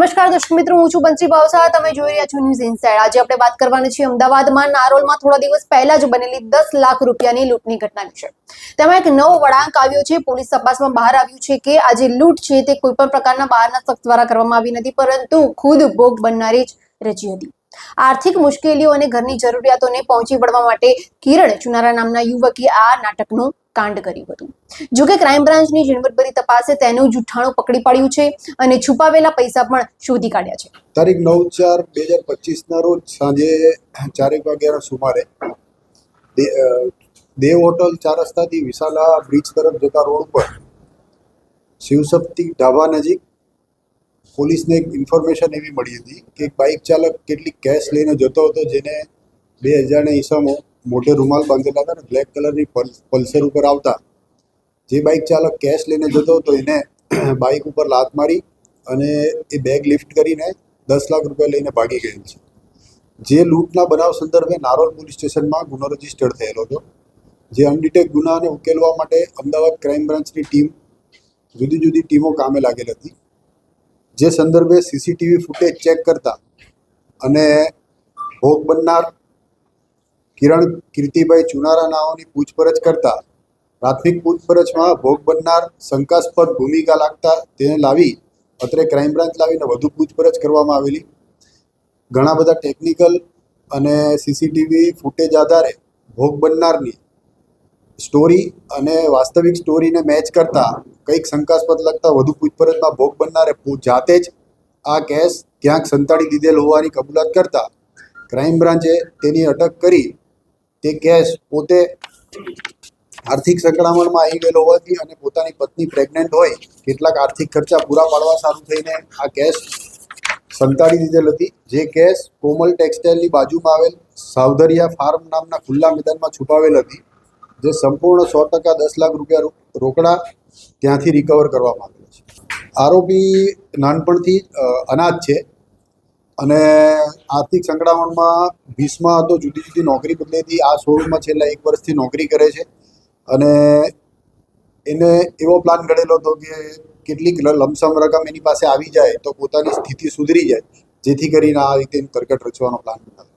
નમસ્કાર દર્શક મિત્રો, હું છું બંસી ભાવસાર. તમે જોઈ રહ્યા છો ન્યૂઝ ઇનસાઇડ. આજે આપણે વાત કરવાની છે અમદાવાદમાં નારોલમાં થોડા દિવસ પહેલા જ બનેલી 10 લાખ રૂપિયાની લૂંટની ઘટના વિશે. તેમાં એક નવો વળાંક આવ્યો છે. પોલીસ તપાસમાં બહાર આવ્યું છે કે આ જે લૂંટ છે તે કોઈ પણ પ્રકારના બહારના શખ્સ દ્વારા કરવામાં આવી નથી, પરંતુ ખુદ ભોગ બનનારી જ રચી હતી. આર્થિક મુશ્કેલીઓ અને ઘરની જરૂરિયાતોને પહોંચી વળવા માટે કિરણ ચુનારા નામના યુવકે આ નાટકનું કાંડ કર્યું હતું. જોકે ક્રાઇમ બ્રાન્ચની ઝીણવટભરી તપાસે તેનું જુઠ્ઠાણું પકડી પાડ્યું છે અને છુપાવેલા પૈસા પણ શોધી કાઢ્યા છે. તારીખ 9/4/2025 રોજ સાંજે 4 વાગ્યાના સુમારે દેવ હોટલ 4 રસ્તાથી વિશાલા બ્રિજ તરફ જતા રોડ ઉપર શિવશક્તિ ઢાબા નજીક પોલીસને એક ઇન્ફોર્મેશન એવી મળી હતી કે એક બાઇક ચાલક કેટલીક કેશ લઈને જતો હતો, જેને 2 અજાણ્યા ઈસમો મોટે રૂમાલ બાંધેલા હતા અને બ્લેક કલરની પલ્સર ઉપર આવતા જે બાઇક ચાલક કેશ લઈને જતો હતો એને બાઇક ઉપર લાત મારી અને એ બેગ લિફ્ટ કરીને 10 લાખ રૂપિયા લઈને ભાગી ગયેલ છે. જે લૂંટના બનાવ સંદર્ભે નારોલ પોલીસ સ્ટેશનમાં ગુનો રજીસ્ટર થયેલો હતો. જે અનડિટેક ગુનાને ઉકેલવા માટે અમદાવાદ ક્રાઇમ બ્રાન્ચની ટીમ જુદી જુદી ટીમો કામે લાગેલ હતી. જે સંદર્ભે સીસીટીવી ફૂટેજ ચેક કરતા અને ભોગ બનનાર કિરણ કીર્તિભાઈ ચુનારા નાઓની પૂછપરછ કરતા પ્રાથમિક પૂછપરછમાં ભોગ બનનાર શંકાસ્પદ ભૂમિકા લાગતા તેને લાવી અત્રે ક્રાઇમ બ્રાન્ચ લાવીને વધુ પૂછપરછ કરવામાં આવેલી. ઘણા બધા ટેકનિકલ અને સીસીટીવી ફૂટેજ આધારે ભોગ બનનારની સ્ટોરી અને વાસ્તવિક સ્ટોરીને મેચ કરતા કંઈક શંકાસ્પદ લાગતા વધુ પૂછપરછમાં ભોગ બનનારે જાતે જ આ કેસ ક્યાંક સંતાડી લીધેલ હોવાની કબૂલાત કરતા ક્રાઇમ બ્રાન્ચે તેની અટક કરી તે કેસ પોતે આર્થિક સંકળામણમાં આવી ગયેલો હોવાથી અને પોતાની પત્ની પ્રેગ્નન્ટ હોય કેટલાક આર્થિક ખર્ચા પૂરા પાડવા સારું થઈને આ કેસ સંતાડી દીધેલ હતી. જે કેસ કોમલ ટેક્સટાઇલની બાજુમાં આવેલ સાવધરિયા ફાર્મ નામના ખુલ્લા મેદાનમાં છુપાવેલ હતી. જે સંપૂર્ણ 100% 10 લાખ રૂપિયા રોકડા ત્યાંથી રિકવર કરવામાં આવેલા છે. આરોપી નાનપણથી અનાથ છે અને આર્થિક સંકળામણમાં 20માં હતો. જુદી જુદી નોકરી બદલેથી આ શોરૂમમાં છેલ્લા 1 વર્ષથી નોકરી કરે છે અને એને એવો પ્લાન ઘડેલો હતો કે કેટલીક લમસમ રકમ એની પાસે આવી જાય તો પોતાની સ્થિતિ સુધરી જાય, જેથી કરીને આ રીતે તરકટ રચવાનો પ્લાન બનાવ્યો.